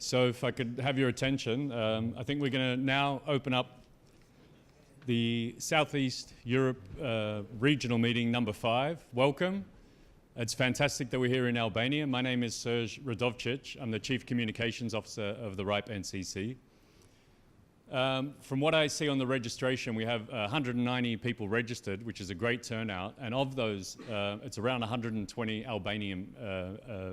So if I could have your attention, I think we're going to now open up the Southeast Europe Regional Meeting number 5. Welcome. It's fantastic that we're here in Albania. My name is Serge Radvovcic. I'm the Chief Communications Officer of the RIPE NCC. From what I see on the registration, we have 190 people registered, which is a great turnout. And of those, it's around 120 Albanian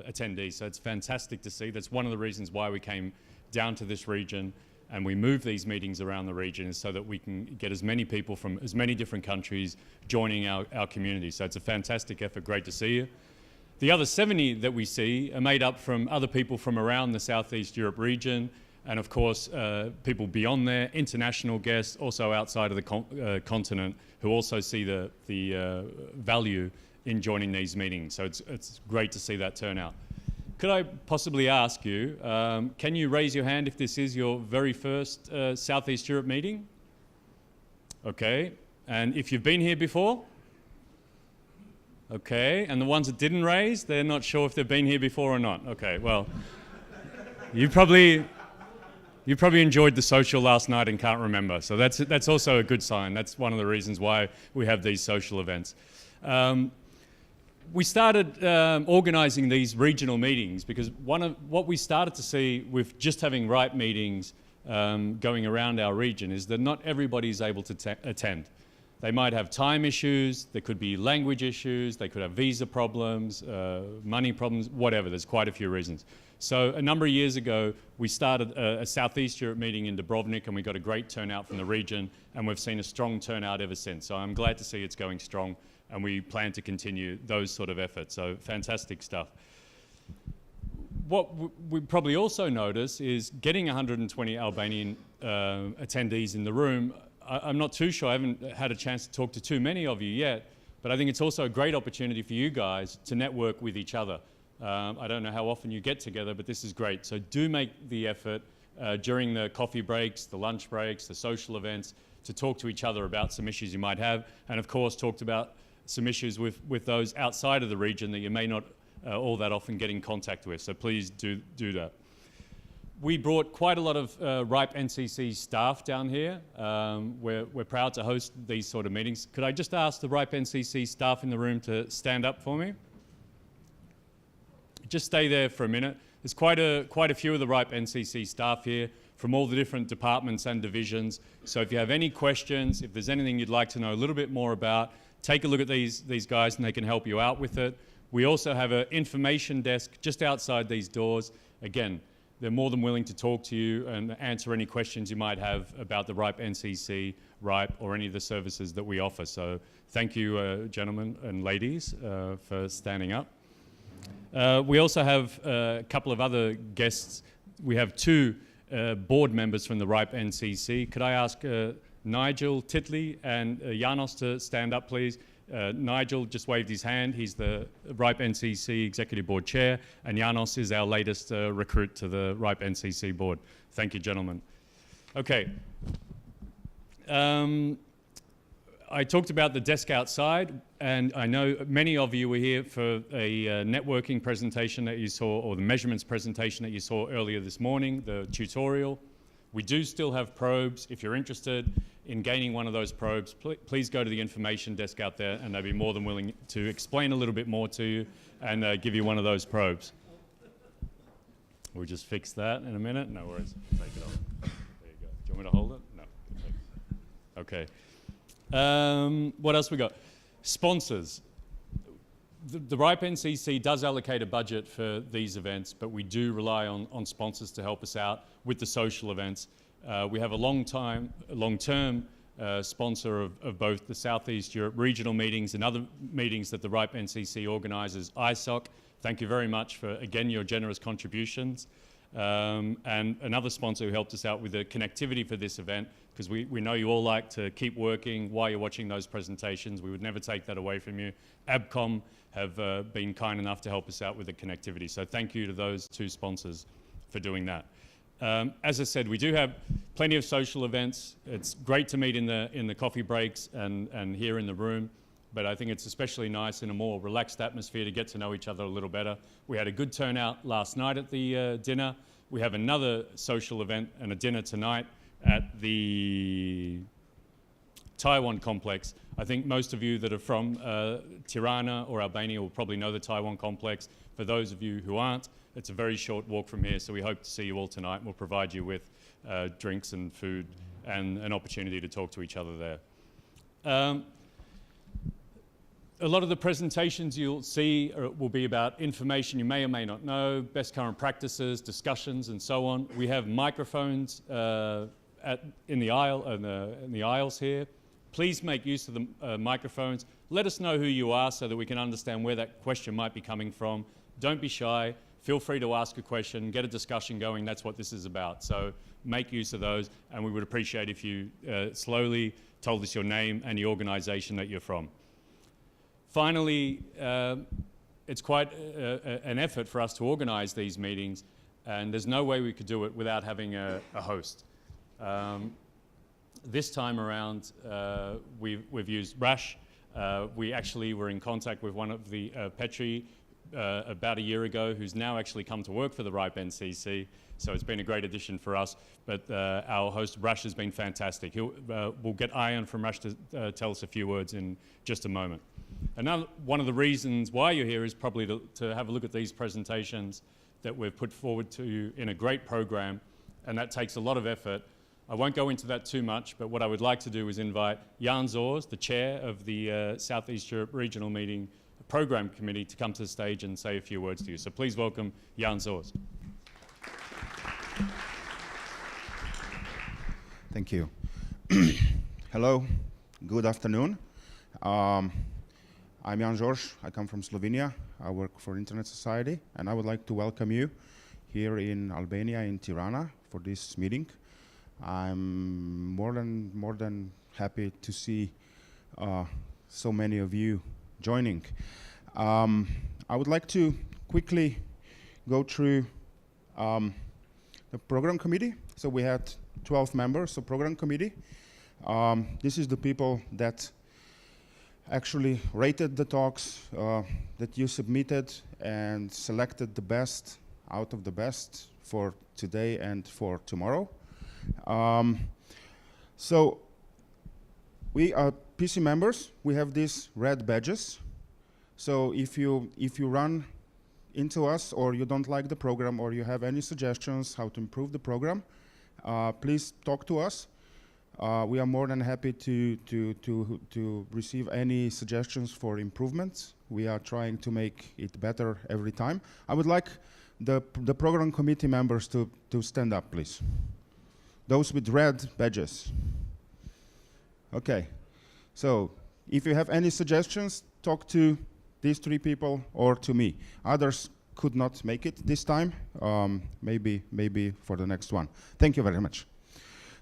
attendees. So it's fantastic to see. That's one of the reasons why we came down to this region and we move these meetings around the region, is so that we can get as many people from as many different countries joining our community. So it's a fantastic effort. Great to see you. The other 70 that we see are made up from other people from around the Southeast Europe region, and of course, people beyond there, international guests, also outside of the continent, who also see the value in joining these meetings. So it's great to see that turnout. Could I possibly ask you, can you raise your hand if this is your very first Southeast Europe meeting? Okay, and if you've been here before? Okay, and the ones that didn't raise, they're not sure if they've been here before or not. Okay, well, you probably enjoyed the social last night and can't remember, so that's also a good sign. That's one of the reasons why we have these social events. We started organising these regional meetings because what we started to see with just having RIPE meetings going around our region is that not everybody is able to attend. They might have time issues, there could be language issues, they could have visa problems, money problems, whatever. There's quite a few reasons. So a number of years ago, we started a Southeast Europe meeting in Dubrovnik, and we got a great turnout from the region, and we've seen a strong turnout ever since. So I'm glad to see it's going strong, and we plan to continue those sort of efforts. So fantastic stuff. What we probably also notice is getting 120 Albanian attendees in the room. I'm not too sure, I haven't had a chance to talk to too many of you yet, but I think it's also a great opportunity for you guys to network with each other. I don't know how often you get together, but this is great. So do make the effort during the coffee breaks, the lunch breaks, the social events, to talk to each other about some issues you might have, and of course talked about some issues with those outside of the region that you may not all that often get in contact with. So please do that. We brought quite a lot of RIPE NCC staff down here. We're proud to host these sort of meetings. Could I just ask the RIPE NCC staff in the room to stand up for me? Just stay there for a minute. There's quite a few of the RIPE NCC staff here from all the different departments and divisions. So if you have any questions, if there's anything you'd like to know a little bit more about, take a look at these guys and they can help you out with it. We also have an information desk just outside these doors. Again, they're more than willing to talk to you and answer any questions you might have about the RIPE NCC, RIPE, or any of the services that we offer. So thank you, gentlemen and ladies, for standing up. We also have a couple of other guests. We have 2 board members from the RIPE NCC. Could I ask Nigel Titley and Janos to stand up, please? Nigel just waved his hand. He's the RIPE NCC Executive Board Chair, and Janos is our latest recruit to the RIPE NCC board. Thank you, gentlemen. Okay. I talked about the desk outside, and I know many of you were here for a networking presentation that you saw, or the measurements presentation that you saw earlier this morning, the tutorial. We do still have probes. If you're interested in gaining one of those probes, please go to the information desk out there, and they'll be more than willing to explain a little bit more to you and give you one of those probes. We'll just fix that in a minute. No worries. Take it off. There you go. Do you want me to hold it? No. Okay. What else we got? Sponsors. The RIPE NCC does allocate a budget for these events, but we do rely on sponsors to help us out with the social events. We have a long-term sponsor of both the Southeast Europe regional meetings and other meetings that the RIPE NCC organises, ISOC. Thank you very much for, again, your generous contributions. And another sponsor who helped us out with the connectivity for this event, because we know you all like to keep working while you're watching those presentations. We would never take that away from you. ABCOM have been kind enough to help us out with the connectivity. So thank you to those 2 sponsors for doing that. As I said, we do have plenty of social events. It's great to meet in the coffee breaks and here in the room. but I think it's especially nice in a more relaxed atmosphere to get to know each other a little better. We had a good turnout last night at the dinner. We have another social event and a dinner tonight at the Taiwan complex. I think most of you that are from Tirana or Albania will probably know the Taiwan complex. For those of you who aren't, it's a very short walk from here, so we hope to see you all tonight, and we'll provide you with drinks and food and an opportunity to talk to each other there. A lot of the presentations you'll see will be about information you may or may not know, best current practices, discussions, and so on. We have microphones in the aisles here. Please make use of the microphones. Let us know who you are so that we can understand where that question might be coming from. Don't be shy. Feel free to ask a question, get a discussion going. That's what this is about. So make use of those, and we would appreciate if you slowly told us your name and the organization that you're from. Finally, it's quite an effort for us to organize these meetings, and there's no way we could do it without having a host. This time around, we've used RASH. We actually were in contact with one of the Petri about a year ago, who's now actually come to work for the RIPE NCC. So it's been a great addition for us. But our host, RASH, has been fantastic. We'll get Arjan from RASH to tell us a few words in just a moment. Another one of the reasons why you're here is probably to have a look at these presentations that we've put forward to you in a great program, and that takes a lot of effort. I won't go into that too much, but what I would like to do is invite Jan Zorz, the chair of the Southeast Europe Regional Meeting Program Committee, to come to the stage and say a few words to you. So please welcome Jan Zorz. Thank you. Hello, good afternoon. I'm Jan Zorz. I come from Slovenia. I work for Internet Society, and I would like to welcome you here in Albania, in Tirana, for this meeting. I'm more than happy to see so many of you joining. I would like to quickly go through the program committee. So we had 12 members of program committee. This is the people that actually rated the talks that you submitted and selected the best out of the best for today and for tomorrow. So we are PC members. We have these red badges. So if you run into us, or you don't like the program, or you have any suggestions how to improve the program, please talk to us. We are more than happy to receive any suggestions for improvements. We are trying to make it better every time. I would like the program committee members to stand up, please. Those with red badges. Okay. So if you have any suggestions, talk to these three people or to me. Others could not make it this time. Maybe for the next one. Thank you very much.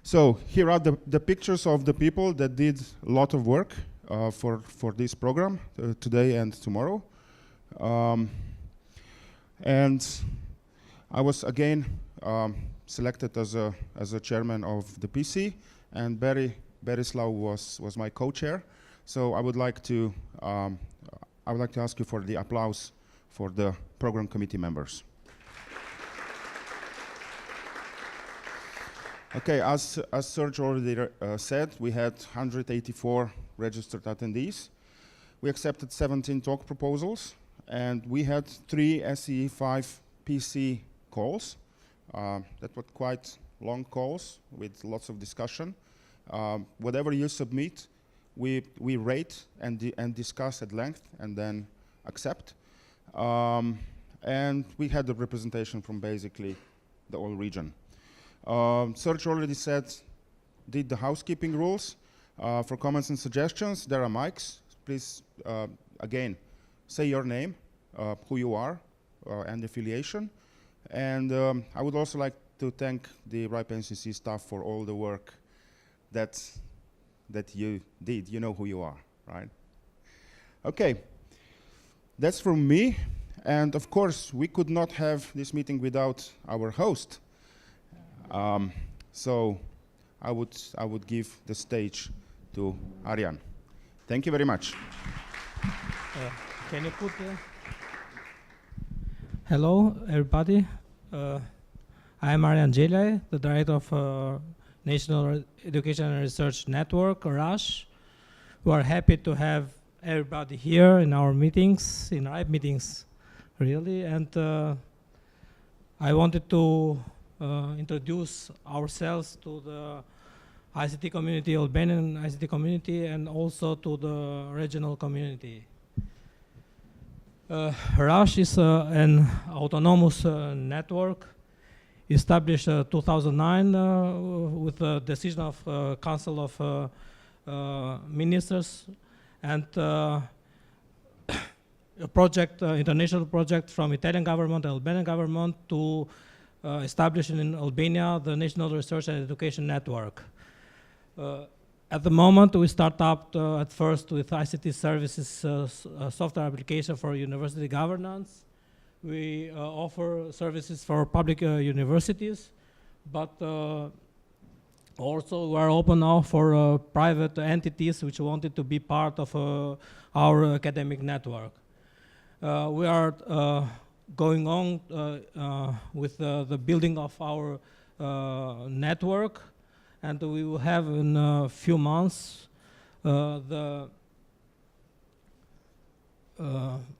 So here are the pictures of the people that did a lot of work for this program today and tomorrow. And I was again selected as a chairman of the PC, and Berislav was my co-chair. So I would like to ask you for the applause for the program committee members. Okay, as Serge already said, we had 184 registered attendees. We accepted 17 talk proposals, and we had 3 SE5 PC calls. That were quite long calls with lots of discussion. Whatever you submit, we rate and discuss at length and then accept. And we had the representation from basically the whole region. Serge already did the housekeeping rules. For comments and suggestions, there are mics. Please, again, say your name, who you are, and affiliation. And I would also like to thank the RIPE NCC staff for all the work that you did. You know who you are, right? Okay, that's from me. And of course, we could not have this meeting without our host. So I would give the stage to Arjan. Thank you very much. Can you put Hello, everybody. I am Arjan, the Director of National Education and Research Network, RASH. We are happy to have everybody here in our meetings, in RIPE meetings, really. And I wanted to introduce ourselves to the ICT community, Albanian ICT community, and also to the regional community. RASH is an autonomous network established 2009 with the decision of Council of Ministers, and a project, international project from Italian government, Albanian government, to establish in Albania the National Research and Education Network. At the moment, we start up at first with ICT services, software application for university governance. We offer services for public universities, but also we are open now for private entities which wanted to be part of our academic network. We are going on with the building of our network, and we will have in a few months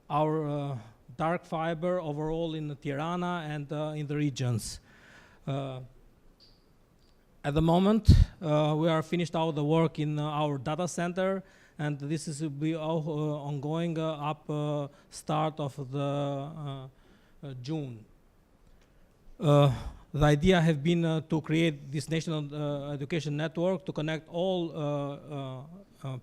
our dark fiber overall in Tirana and in the regions. At the moment, we are finished out the work in our data center, and this is will be ongoing up start of the June. The idea has been to create this national education network to connect all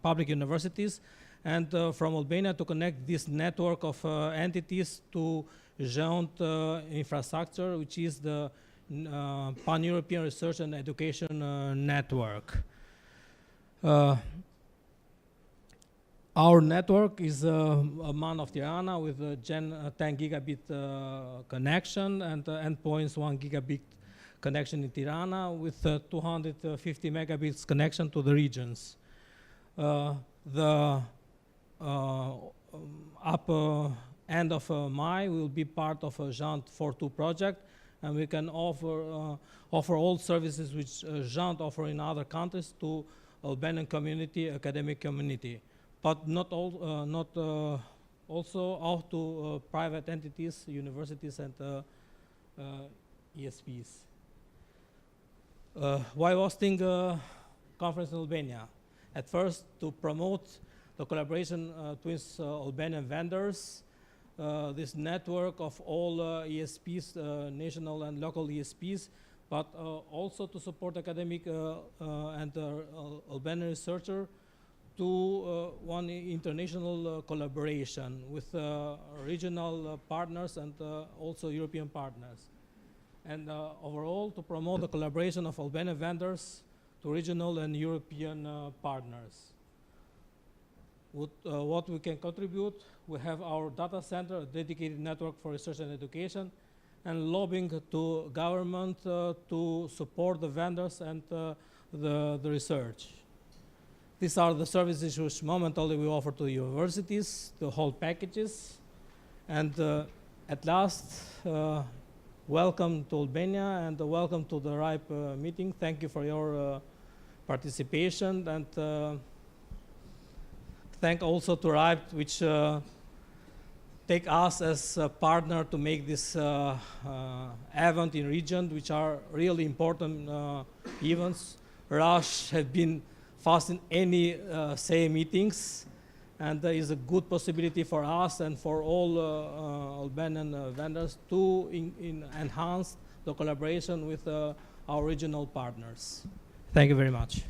public universities, and from Albania to connect this network of entities to joint infrastructure, which is the Pan-European Research and Education Network. Our network is a MAN of Tirana with a 10 gigabit connection and endpoints 1 gigabit connection in Tirana with 250 megabits connection to the regions. The end of May will be part of a JANT 4.2 project, and we can offer all services which JANT offer in other countries to Albanian community, academic community, but not also out to private entities, universities, and ESPs. Why hosting a conference in Albania? At first, to promote the collaboration between Albanian vendors, this network of all ESPs, national and local ESPs, but also to support academic and Albanian researcher to one international collaboration with regional partners and also European partners. And overall, to promote the collaboration of Albanian vendors to regional and European partners. What we can contribute, we have our data center, a dedicated network for research and education, and lobbying to government to support the vendors and the research. These are the services which momentarily we offer to universities, the whole packages. And at last, welcome to Albania and welcome to the RIPE meeting. Thank you for your participation, and thank also to RIPE, which take us as a partner to make this event in region, which are really important events. RASH have been fast in any say meetings, and there is a good possibility for us and for all Albanian vendors to enhance the collaboration with our regional partners. Thank you very much.